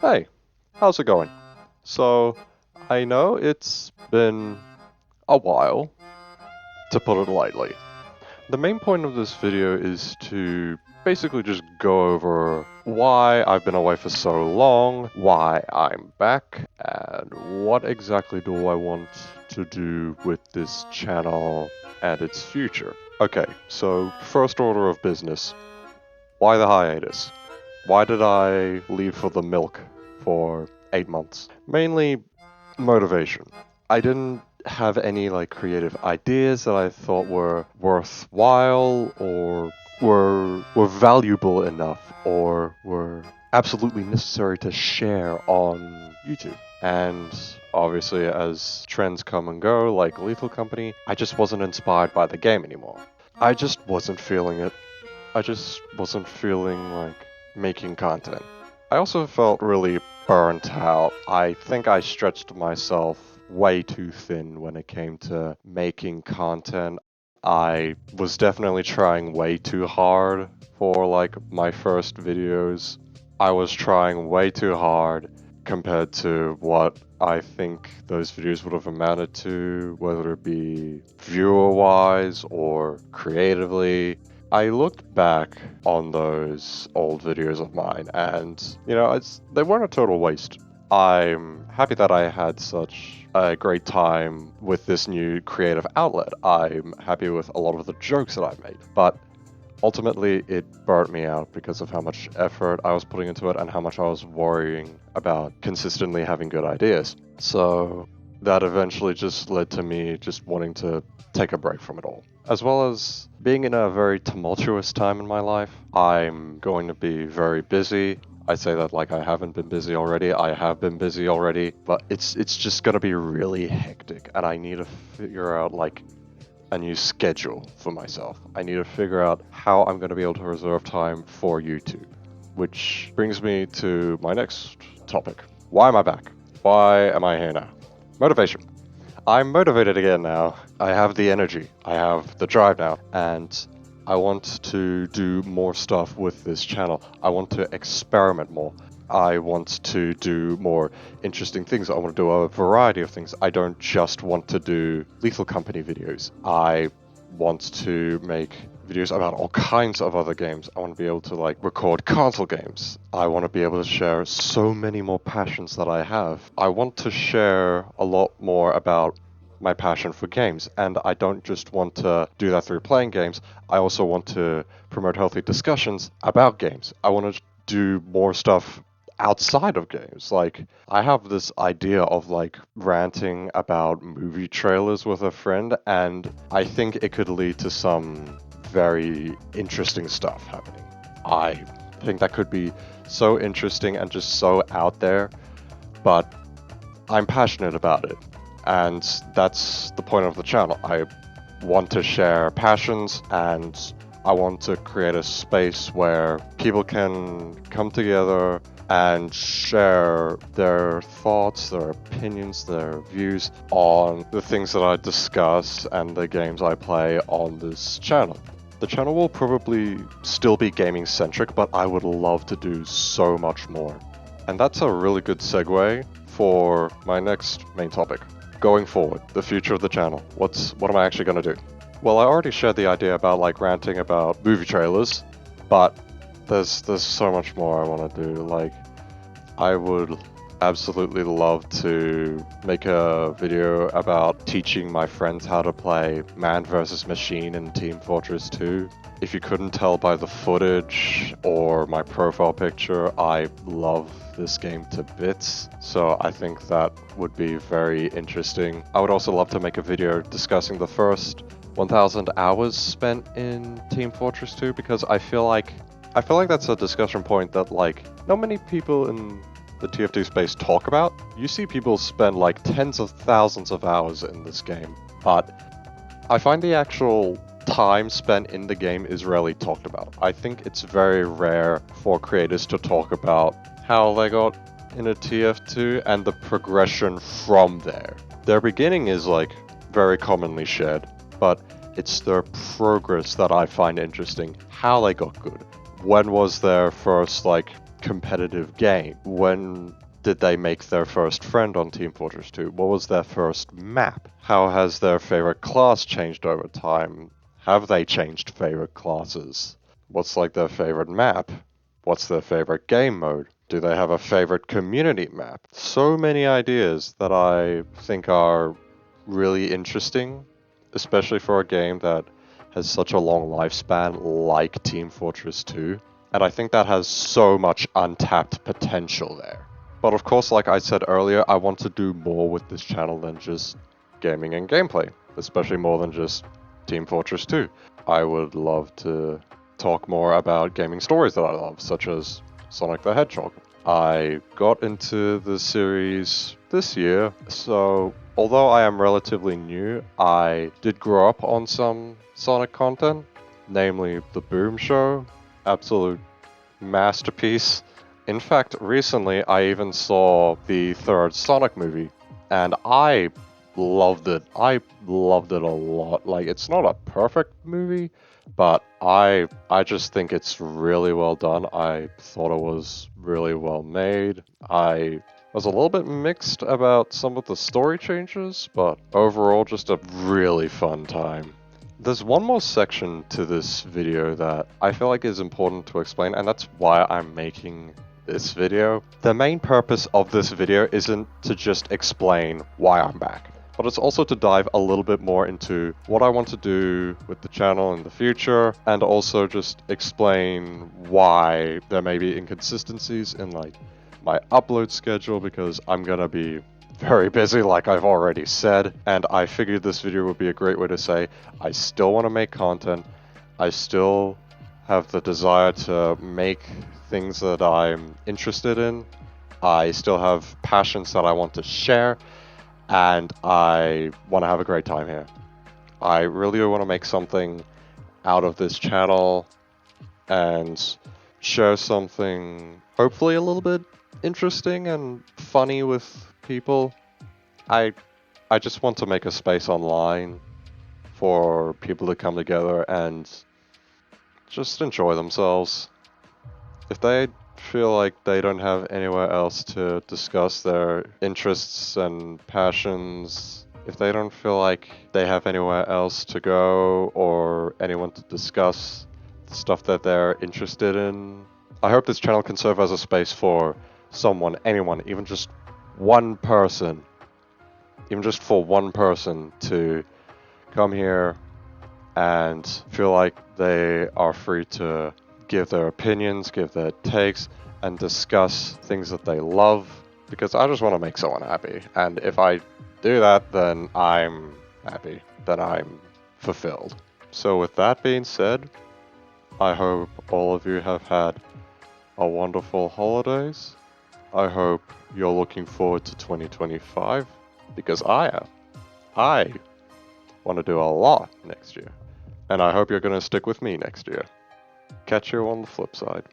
Hey, how's it going? So, I know it's been a while, to put it lightly. The main point of this video is to basically just go over why I've been away for so long, why I'm back, and what exactly do I want to do with this channel and its future. Okay, so first order of business. Why the hiatus? Why did I leave for the milk for 8 months? Mainly motivation. I didn't have any creative ideas that I thought were worthwhile or were valuable enough or were absolutely necessary to share on YouTube. And obviously as trends come and go, like Lethal Company, I just wasn't inspired by the game anymore. I just wasn't feeling it. I just wasn't feeling like making content. I also felt really burnt out. I think I stretched myself way too thin when it came to making content. I was definitely trying way too hard for my first videos. I was trying way too hard compared to what I think those videos would have amounted to, whether it be viewer-wise or creatively. I looked back on those old videos of mine and, they weren't a total waste. I'm happy that I had such a great time with this new creative outlet. I'm happy with a lot of the jokes that I've made, but ultimately it burnt me out because of how much effort I was putting into it and how much I was worrying about consistently having good ideas. So that eventually just led to me just wanting to take a break from it all. As well as being in a very tumultuous time in my life, I'm going to be very busy. I say that like I haven't been busy already. I have been busy already, but it's just going to be really hectic, and I need to figure out a new schedule for myself. I need to figure out how I'm going to be able to reserve time for YouTube. Which brings me to my next topic. Why am I back? Why am I here now? Motivation. I'm motivated again now. I have the energy. I have the drive now. And I want to do more stuff with this channel. I want to experiment more. I want to do more interesting things. I want to do a variety of things. I don't just want to do Lethal Company videos. I want to make videos about all kinds of other games. I want to be able to record console games. I want to be able to share so many more passions that I have. I want to share a lot more about my passion for games, and I don't just want to do that through playing games. I also want to promote healthy discussions about games. I want to do more stuff outside of games. I have this idea of ranting about movie trailers with a friend, and I think it could lead to some very interesting stuff happening. I think that could be so interesting and just so out there, but I'm passionate about it. And that's the point of the channel. I want to share passions, and I want to create a space where people can come together and share their thoughts, their opinions, their views on the things that I discuss and the games I play on this channel. The channel will probably still be gaming centric, but I would love to do so much more. And that's a really good segue for my next main topic. Going forward, the future of the channel. What am I actually going to do? Well, I already shared the idea about ranting about movie trailers, but there's so much more I want to do. I would absolutely love to make a video about teaching my friends how to play Man vs. Machine in Team Fortress 2. If you couldn't tell by the footage or my profile picture, I love this game to bits, so I think that would be very interesting. I would also love to make a video discussing the first 1,000 hours spent in Team Fortress 2, because I feel like that's a discussion point that not many people in the TF2 space talk about. You see people spend tens of thousands of hours in this game, but I find the actual time spent in the game is rarely talked about. I think it's very rare for creators to talk about how they got in a TF2 and the progression from there. Their beginning is very commonly shared, but it's their progress that I find interesting. How they got good. When was their first competitive game? When did they make their first friend on Team Fortress 2? What was their first map? How has their favorite class changed over time? Have they changed favorite classes? What's like their favorite map? What's their favorite game mode? Do they have a favorite community map? So many ideas that I think are really interesting, especially for a game that has such a long lifespan like Team Fortress 2. And I think that has so much untapped potential there. But of course, like I said earlier, I want to do more with this channel than just gaming and gameplay, especially more than just Team Fortress 2. I would love to talk more about gaming stories that I love, such as Sonic the Hedgehog. I got into the series this year, so although I am relatively new, I did grow up on some Sonic content, namely The Boom Show, absolute masterpiece. In fact, recently I even saw the third Sonic movie, and I loved it. I loved it a lot. Like, it's not a perfect movie, but I just think it's really well done. I thought it was really well made. I was a little bit mixed about some of the story changes, but overall just a really fun time. There's one more section to this video that I feel like is important to explain, and that's why I'm making this video. The main purpose of this video isn't to just explain why I'm back, but it's also to dive a little bit more into what I want to do with the channel in the future, and also just explain why there may be inconsistencies in like my upload schedule, because I'm gonna be very busy, like I've already said, and I figured this video would be a great way to say I still want to make content. I still have the desire to make things that I'm interested in. I still have passions that I want to share, and I want to have a great time here. I really want to make something out of this channel and share something hopefully a little bit interesting and funny with people. I just want to make a space online for people to come together and just enjoy themselves. If they feel like they don't have anywhere else to discuss their interests and passions, if they don't feel like they have anywhere else to go or anyone to discuss the stuff that they're interested in, I hope this channel can serve as a space for someone, anyone, even just one person, even just for one person to come here and feel like they are free to give their opinions, give their takes, and discuss things that they love, because I just want to make someone happy. And if I do that, then I'm happy, then I'm fulfilled. So with that being said, I hope all of you have had a wonderful holidays. I hope you're looking forward to 2025, because I am. I want to do a lot next year. And I hope you're going to stick with me next year. Catch you on the flip side.